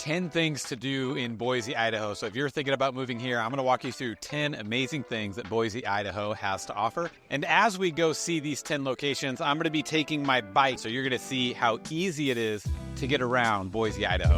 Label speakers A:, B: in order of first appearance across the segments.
A: 10 things to do in Boise, Idaho. So if you're thinking about moving here, I'm going to walk you through 10 amazing things that Boise, Idaho has to offer. And as we go see these 10 locations, I'm going to be taking my bike. So you're going to see how easy it is to get around Boise, Idaho.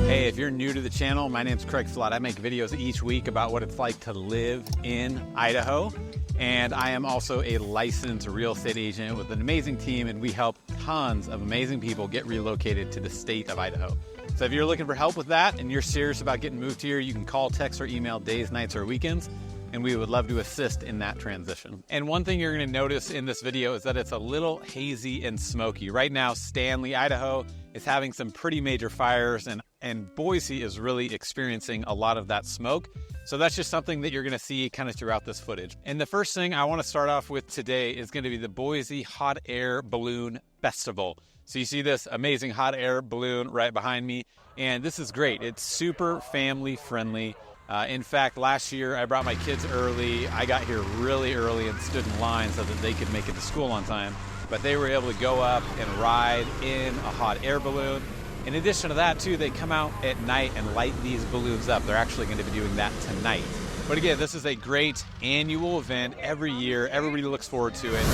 A: Hey, if you're new to the channel, my name's Craig Flood. I make videos each week about what it's like to live in Idaho. And I am also a licensed real estate agent with an amazing team, and we help tons of amazing people get relocated to the state of Idaho. So if you're looking for help with that and you're serious about getting moved here, you can call, text, or email days, nights, or weekends, and we would love to assist in that transition. And one thing you're gonna notice in this video is that it's a little hazy and smoky. Right now, Stanley, Idaho is having some pretty major fires, and Boise is really experiencing a lot of that smoke. So that's just something that you're gonna see kind of throughout this footage. And the first thing I wanna start off with today is gonna be the Boise Hot Air Balloon Festival. So you see this amazing hot air balloon right behind me, and this is great. It's super family friendly. In fact, last year I brought my kids early. I got here really early and stood in line so that they could make it to school on time. But they were able to go up and ride in a hot air balloon. In addition to that, too, they come out at night and light these balloons up. They're actually going to be doing that tonight. But again, this is a great annual event every year. Everybody looks forward to it.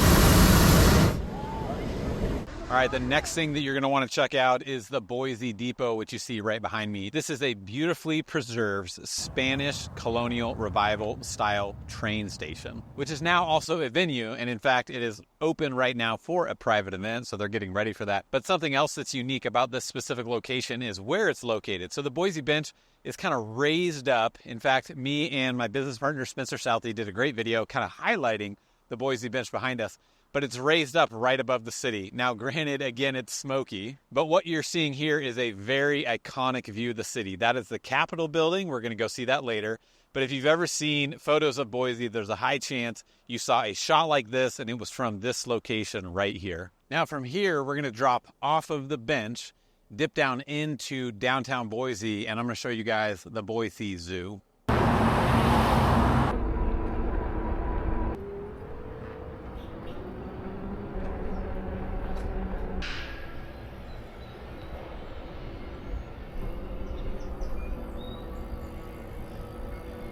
A: All right, the next thing that you're going to want to check out is the Boise Depot, which you see right behind me. This is a beautifully preserved Spanish colonial revival style train station, which is now also a venue. And in fact, it is open right now for a private event, so they're getting ready for that. But something else that's unique about this specific location is where it's located. So the Boise Bench is kind of raised up. In fact, me and my business partner, Spencer Southey, did a great video kind of highlighting the Boise Bench behind us. But it's raised up right above the city. Now, granted, again, it's smoky, but what you're seeing here is a very iconic view of the city. That is the Capitol building. We're gonna go see that later. But if you've ever seen photos of Boise, there's a high chance you saw a shot like this, and it was from this location right here. Now, from here, we're gonna drop off of the bench, dip down into downtown Boise, and I'm gonna show you guys the Boise Zoo.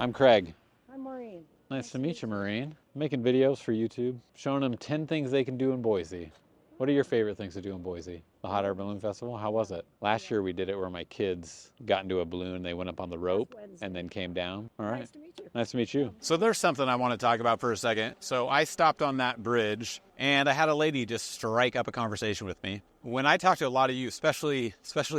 A: I'm Craig.
B: I'm Maureen.
A: Nice to meet you, Maureen. I'm making videos for YouTube, showing them 10 things they can do in Boise. What are your favorite things to do in Boise? The Hot Air Balloon Festival, how was it? Last year we did it where my kids got into a balloon, they went up on the rope and then came down. All right.
B: Nice to meet you.
A: Nice to meet you. So there's something I want to talk about for a second. So I stopped on that bridge and I had a lady just strike up a conversation with me. When I talk to a lot of you, especially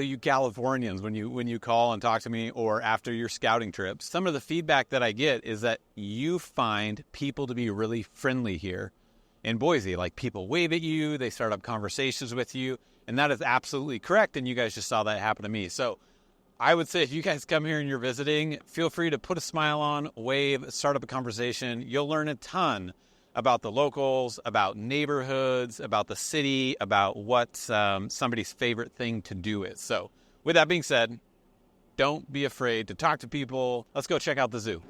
A: you Californians, when you call and talk to me or after your scouting trips, some of the feedback that I get is that you find people to be really friendly here in Boise. Like, people wave at you, they start up conversations with you, and that is absolutely correct, and you guys just saw that happen to me. So I would say if you guys come here and you're visiting, feel free to put a smile on, wave, start up a conversation. You'll learn a ton about the locals, about neighborhoods, about the city, about what somebody's favorite thing to do is. So with that being said, don't be afraid to talk to people. Let's go check out the zoo.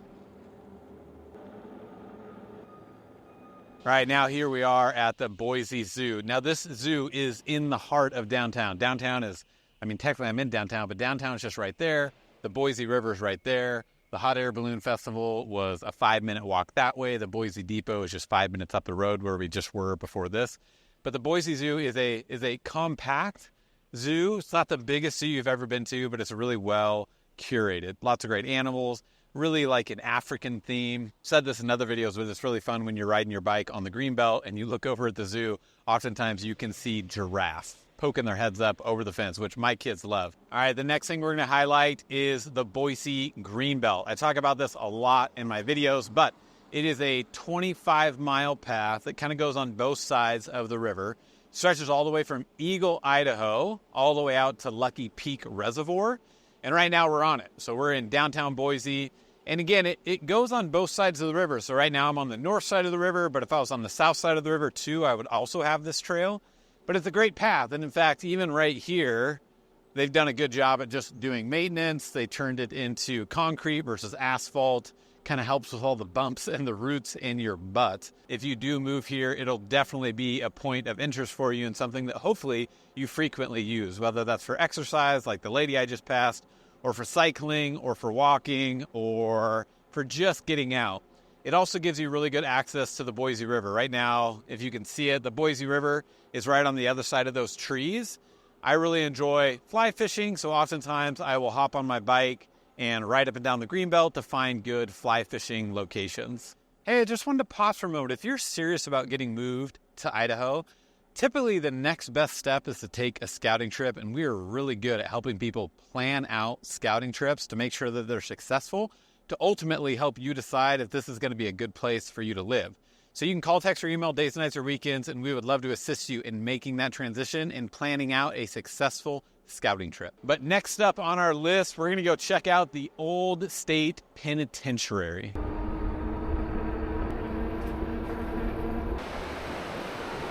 A: All right, now here we are at the Boise Zoo. Now this zoo is in the heart of downtown. Downtown is, I mean, technically I'm in downtown, but downtown is just right there. The Boise River is right there. The Hot Air Balloon Festival was a 5-minute walk that way. The Boise Depot is just 5 minutes up the road where we just were before this. But the Boise Zoo is a compact zoo. It's not the biggest zoo you've ever been to, but it's really well curated. Lots of great animals. Really like an African theme. Said this in other videos, but it's really fun when you're riding your bike on the Greenbelt and you look over at the zoo. Oftentimes you can see giraffes poking their heads up over the fence, which my kids love. All right, the next thing we're gonna highlight is the Boise Greenbelt. I talk about this a lot in my videos, but it is a 25-mile path that kind of goes on both sides of the river. Stretches all the way from Eagle, Idaho, all the way out to Lucky Peak Reservoir. And right now we're on it. So we're in downtown Boise. And again, it goes on both sides of the river. So right now I'm on the north side of the river, but if I was on the south side of the river too, I would also have this trail. But it's a great path. And in fact, even right here, they've done a good job at just doing maintenance. They turned it into concrete versus asphalt. kind of helps with all the bumps and the roots in your butt. If you do move here, it'll definitely be a point of interest for you and something that hopefully you frequently use, whether that's for exercise like the lady I just passed, or for cycling, or for walking, or for just getting out. It also gives you really good access to the Boise River. Right now, if you can see it, the Boise River is right on the other side of those trees. I really enjoy fly fishing, so oftentimes I will hop on my bike and ride up and down the greenbelt to find good fly fishing locations. Hey, I just wanted to pause for a moment. If you're serious about getting moved to Idaho, typically the next best step is to take a scouting trip, and we are really good at helping people plan out scouting trips to make sure that they're successful, to ultimately help you decide if this is going to be a good place for you to live. So you can call, text, or email days, nights, or weekends, and we would love to assist you in making that transition and planning out a successful scouting trip. But next up on our list, we're going to go check out the Old State Penitentiary.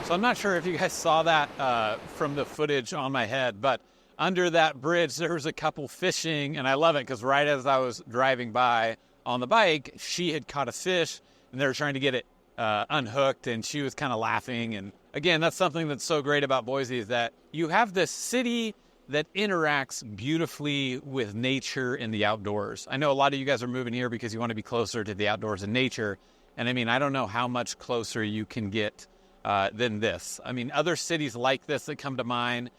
A: So I'm not sure if you guys saw that from the footage on my head, but under that bridge, there was a couple fishing, and I love it because right as I was driving by on the bike, she had caught a fish, and they were trying to get it unhooked, and she was kind of laughing. And again, that's something that's so great about Boise, is that you have this city that interacts beautifully with nature and the outdoors. I know a lot of you guys are moving here because you want to be closer to the outdoors and nature, and I mean, I don't know how much closer you can get than this. I mean, other cities like this that come to mind,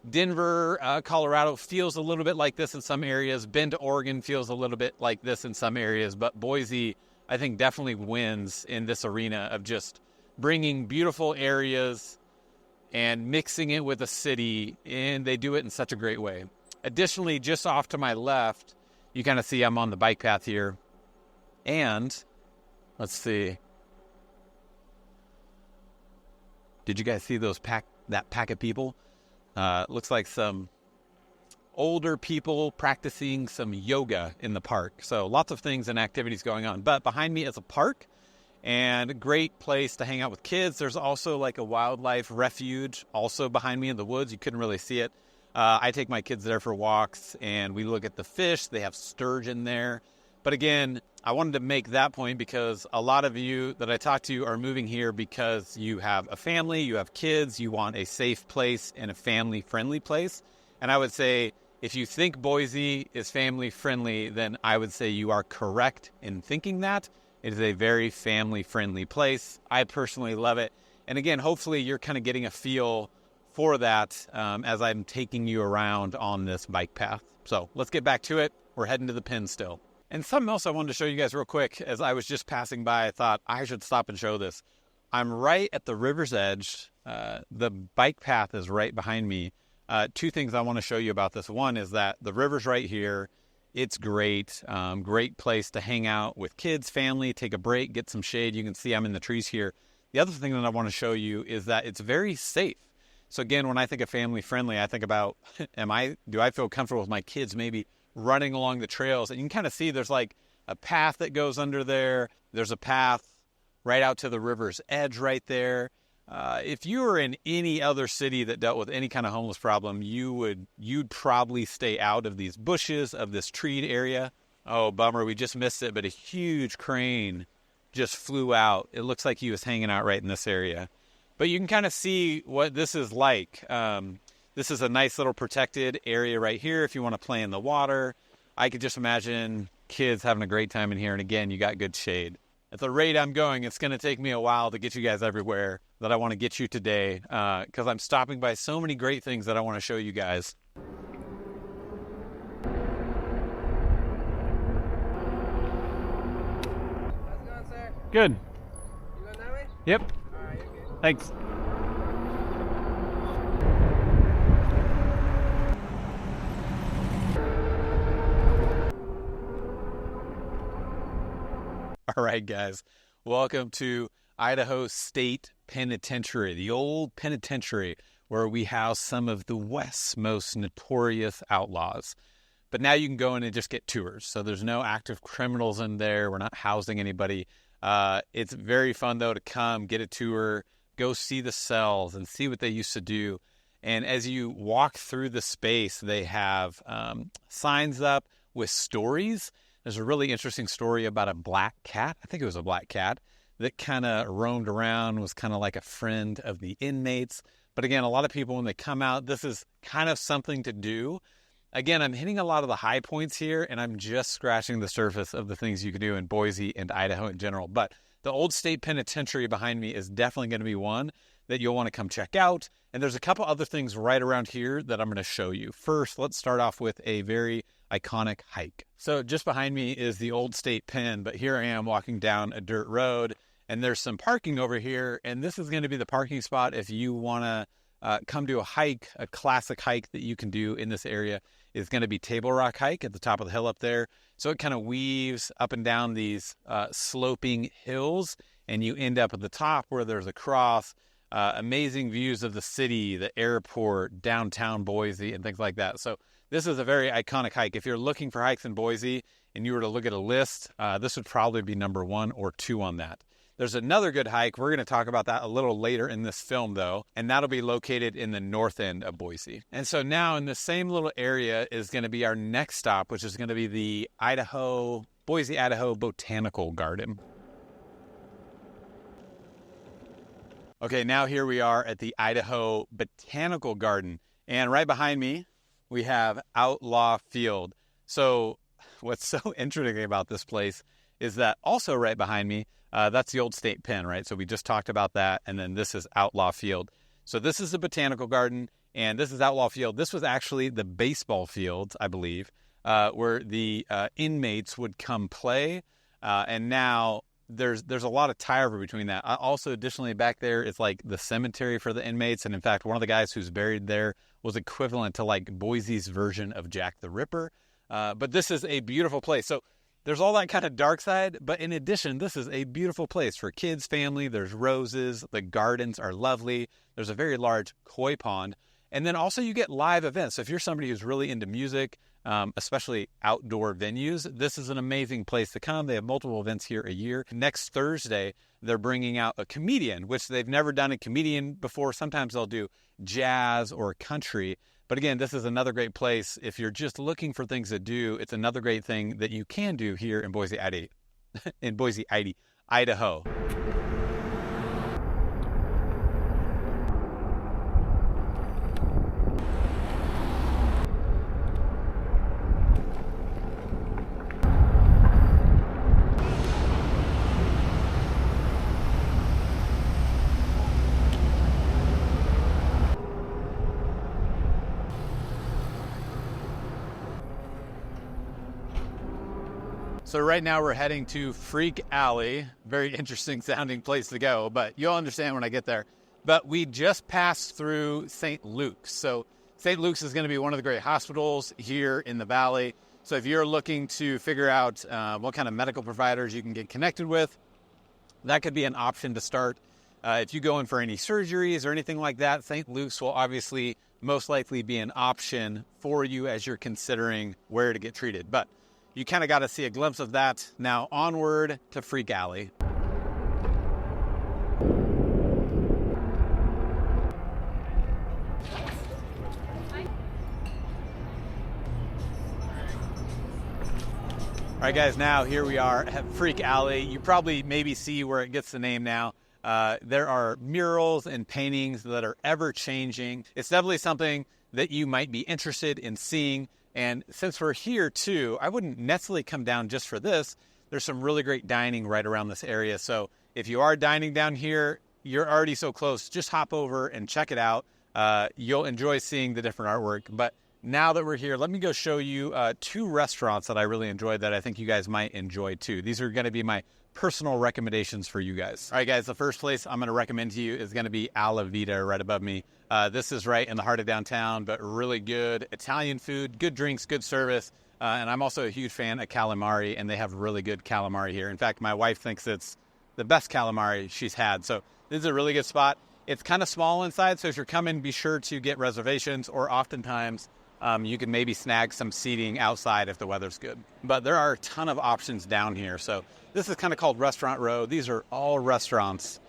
A: Denver, Colorado feels a little bit like this in some areas. Bend, Oregon feels a little bit like this in some areas, but Boise, I think, definitely wins in this arena of just bringing beautiful areas and mixing it with a city, and they do it in such a great way. Additionally, just off to my left, you kind of see I'm on the bike path here, and let's see. Did you guys see that pack of people? Looks like some older people practicing some yoga in the park. So lots of things and activities going on. But behind me is a park and a great place to hang out with kids. There's also like a wildlife refuge also behind me in the woods. You couldn't really see it. I take my kids there for walks, and we look at the fish. They have sturgeon there. But again, I wanted to make that point because a lot of you that I talk to are moving here because you have a family, you have kids, you want a safe place and a family-friendly place. And I would say if you think Boise is family-friendly, then I would say you are correct in thinking that. It is a very family-friendly place. I personally love it. And again, hopefully you're kind of getting a feel for that as I'm taking you around on this bike path. So let's get back to it. We're heading to the pen still. And something else I wanted to show you guys real quick. As I was just passing by, I thought I should stop and show this. I'm right at the river's edge. The bike path is right behind me. Two things I want to show you about this. One is that the river's right here. It's great. Great place to hang out with kids, family, take a break, get some shade. You can see I'm in the trees here. The other thing that I want to show you is that it's very safe. So again, when I think of family friendly, I think about, do I feel comfortable with my kids maybe running along the trails? And you can kind of see there's like a path that goes under there. There's a path right out to the river's edge right there. If you were in any other city that dealt with any kind of homeless problem, you'd probably stay out of these bushes, of this treed area. Oh, bummer, we just missed it, but a huge crane just flew out. It looks like he was hanging out right in this area. But you can kind of see what this is like. This is a nice little protected area right here if you want to play in the water. I could just imagine kids having a great time in here. And again, you got good shade. At the rate I'm going, it's going to take me a while to get you guys everywhere that I want to get you today because I'm stopping by so many great things that I want to show you guys.
B: How's it going, sir?
A: Good.
B: You going that way?
A: Yep.
B: All right, you're good.
A: Thanks. All right, guys. Welcome to Idaho State Penitentiary, the old penitentiary where we house some of the West's most notorious outlaws. But now you can go in and just get tours. So there's no active criminals in there. We're not housing anybody. It's very fun, though, to come, get a tour, go see the cells and see what they used to do. And as you walk through the space, they have signs up with stories There's a really interesting story about a black cat. I think it was a black cat that kind of roamed around, was kind of like a friend of the inmates. But again, a lot of people, when they come out, this is kind of something to do. Again, I'm hitting a lot of the high points here, and I'm just scratching the surface of the things you can do in Boise and Idaho in general. But the old state penitentiary behind me is definitely going to be one that you'll want to come check out. And there's a couple other things right around here that I'm going to show you. First, let's start off with a very iconic hike. So just behind me is the old state pen, but here I am walking down a dirt road, and there's some parking over here. And this is going to be the parking spot if you want to come to a hike. A classic hike that you can do in this area is going to be Table Rock Hike at the top of the hill up there. So it kind of weaves up and down these sloping hills, and you end up at the top where there's a cross. Amazing views of the city, the airport, downtown Boise, and things like that. So this is a very iconic hike. If you're looking for hikes in Boise and you were to look at a list, this would probably be number 1 or 2 on that. There's another good hike. We're going to talk about that a little later in this film, though, and that'll be located in the north end of Boise. And so now in the same little area is going to be our next stop, which is going to be the Boise, Idaho Botanical Garden. Okay, now here we are at the Idaho Botanical Garden. And right behind me, we have Outlaw Field. So what's so interesting about this place is that also right behind me, that's the old state pen, right? So we just talked about that. And then this is Outlaw Field. So this is the Botanical Garden, and this is Outlaw Field. This was actually the baseball field, I believe, where the inmates would come play. And now there's a lot of tie-over between that. Also, additionally, back there is like the cemetery for the inmates. And in fact, one of the guys who's buried there was equivalent to like Boise's version of Jack the Ripper. But this is a beautiful place. So there's all that kind of dark side. But in addition, this is a beautiful place for kids, family. There's roses. The gardens are lovely. There's a very large koi pond. And then also you get live events. So if you're somebody who's really into music, especially outdoor venues, this is an amazing place to come. They have multiple events here a year. Next Thursday, they're bringing out a comedian, which they've never done a comedian before. Sometimes they'll do jazz or country. But again, this is another great place. If you're just looking for things to do, it's another great thing that you can do here in Boise, Idaho. So right now we're heading to Freak Alley. Very interesting sounding place to go, but you'll understand when I get there. But we just passed through St. Luke's. So St. Luke's is going to be one of the great hospitals here in the valley. So if you're looking to figure out what kind of medical providers you can get connected with, that could be an option to start. If you go in for any surgeries or anything like that, St. Luke's will obviously most likely be an option for you as you're considering where to get treated. But you kind of got to see a glimpse of that. Now onward to Freak Alley. All right, guys, now here we are at Freak Alley. You probably maybe see where it gets the name now. There are murals and paintings that are ever changing. It's definitely something that you might be interested in seeing. And since we're here too, I wouldn't necessarily come down just for this. There's some really great dining right around this area. So if you are dining down here, you're already so close, just hop over and check it out. You'll enjoy seeing the different artwork. But now that we're here, let me go show you 2 restaurants that I really enjoyed that I think you guys might enjoy too. These are going to be my personal recommendations for you guys. All right, guys, the first place I'm going to recommend to you is going to be Alla Vita right above me. This is right in the heart of downtown, but really good Italian food, good drinks, good service. And I'm also a huge fan of calamari, and they have really good calamari here. In fact, my wife thinks it's the best calamari she's had. So this is a really good spot. It's kind of small inside, so if you're coming, be sure to get reservations, or oftentimes you can maybe snag some seating outside if the weather's good. But there are a ton of options down here. So this is kind of called Restaurant Row. These are all restaurants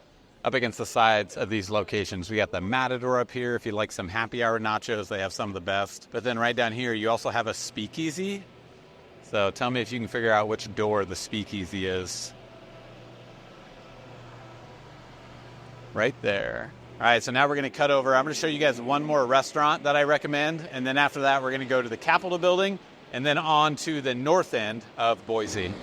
A: up against the sides of these locations. We got the Matador up here. If you like some happy hour nachos, they have some of the best. But then right down here, you also have a speakeasy. So tell me if you can figure out which door the speakeasy is. Right there. All right, so now we're gonna cut over. I'm gonna show you guys one more restaurant that I recommend, and then after that, we're gonna go to the Capitol building and then on to the north end of Boise.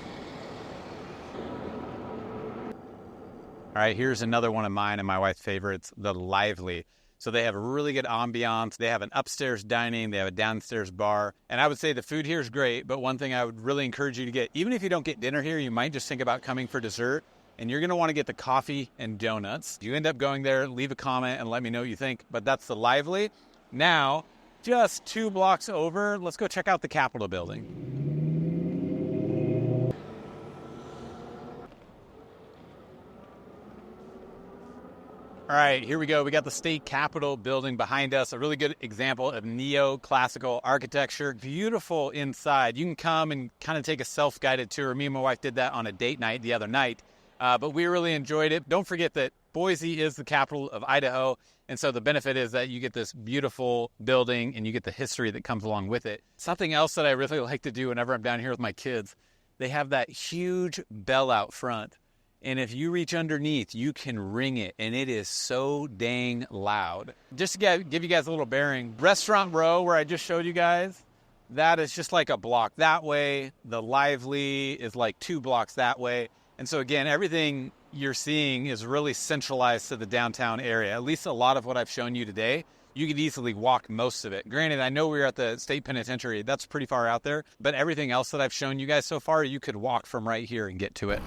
A: All right, here's another one of mine and my wife's favorites, the Lively. So they have a really good ambiance. They have an upstairs dining, they have a downstairs bar. And I would say the food here is great, but one thing I would really encourage you to get, even if you don't get dinner here, you might just think about coming for dessert, and you're gonna wanna get the coffee and donuts. If you end up going there, leave a comment and let me know what you think, but that's the Lively. Now, just 2 blocks over, let's go check out the Capitol building. All right, here we go. We got the state capitol building behind us, a really good example of neoclassical architecture. Beautiful inside. You can come and kind of take a self-guided tour. Me and my wife did that on a date night the other night, but we really enjoyed it. Don't forget that Boise is the capital of Idaho, and so the benefit is that you get this beautiful building and you get the history that comes along with it. Something else that I really like to do whenever I'm down here with my kids, they have that huge bell out front. And if you reach underneath, you can ring it, and it is so dang loud. Just to give you guys a little bearing, Restaurant Row, where I just showed you guys, that is just like a block that way. The Lively is like 2 blocks that way. And so again, everything you're seeing is really centralized to the downtown area. At least a lot of what I've shown you today, you could easily walk most of it. Granted, I know we were at the state penitentiary. That's pretty far out there. But everything else that I've shown you guys so far, you could walk from right here and get to it.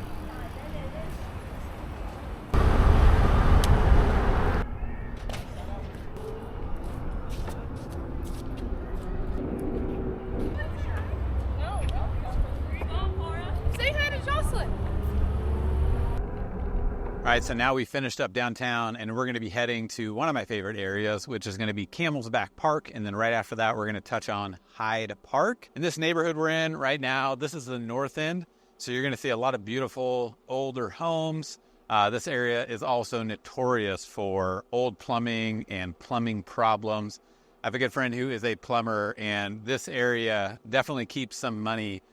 A: All right, so now we finished up downtown, and we're going to be heading to one of my favorite areas, which is going to be Camel's Back Park. And then right after that, we're going to touch on Hyde Park. In this neighborhood we're in right now, this is the north end. So you're going to see a lot of beautiful older homes. This area is also notorious for old plumbing and plumbing problems. I have a good friend who is a plumber, and this area definitely keeps some money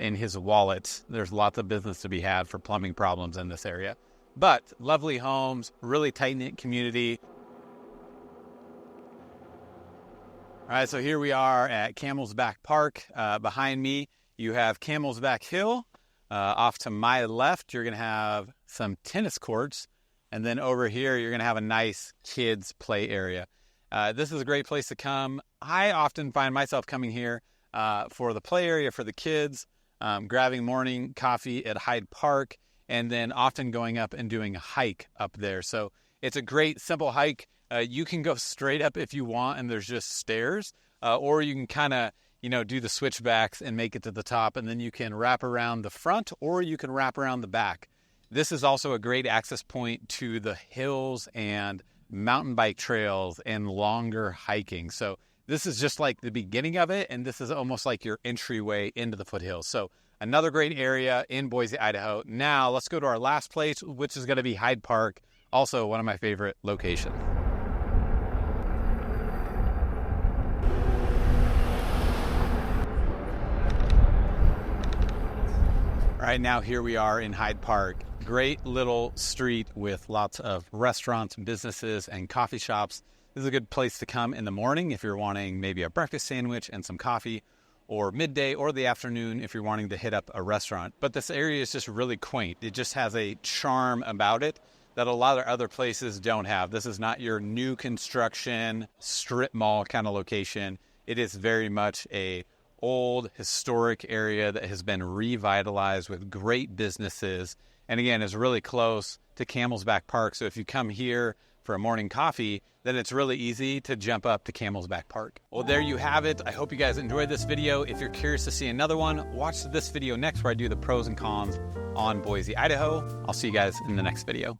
A: in his wallet. There's lots of business to be had for plumbing problems in this area. But lovely homes, really tight-knit community. All right, so here we are at Camel's Back Park. Behind me, you have Camel's Back Hill. Off to my left, you're going to have some tennis courts. And then over here, you're going to have a nice kids' play area. This is a great place to come. I often find myself coming here for the play area for the kids, grabbing morning coffee at Hyde Park, and then often going up and doing a hike up there. So it's a great, simple hike. You can go straight up if you want, and there's just stairs, or you can kind of, do the switchbacks and make it to the top, and then you can wrap around the front, or you can wrap around the back. This is also a great access point to the hills and mountain bike trails and longer hiking. So this is just like the beginning of it, and this is almost like your entryway into the foothills. So another great area in Boise, Idaho. Now let's go to our last place, which is going to be Hyde Park, also one of my favorite locations. All right, now here we are in Hyde Park. Great little street with lots of restaurants, businesses, and coffee shops. This is a good place to come in the morning if you're wanting maybe a breakfast sandwich and some coffee, or midday or the afternoon if you're wanting to hit up a restaurant. But this area is just really quaint. It just has a charm about it that a lot of other places don't have. This is not your new construction strip mall kind of location. It is very much a old historic area that has been revitalized with great businesses. And again, is really close to Camel's Back Park. So if you come here for a morning coffee, then it's really easy to jump up to Camel's Back Park. Well, there you have it. I hope you guys enjoyed this video. If you're curious to see another one, watch this video next where I do the pros and cons on Boise, Idaho. I'll see you guys in the next video.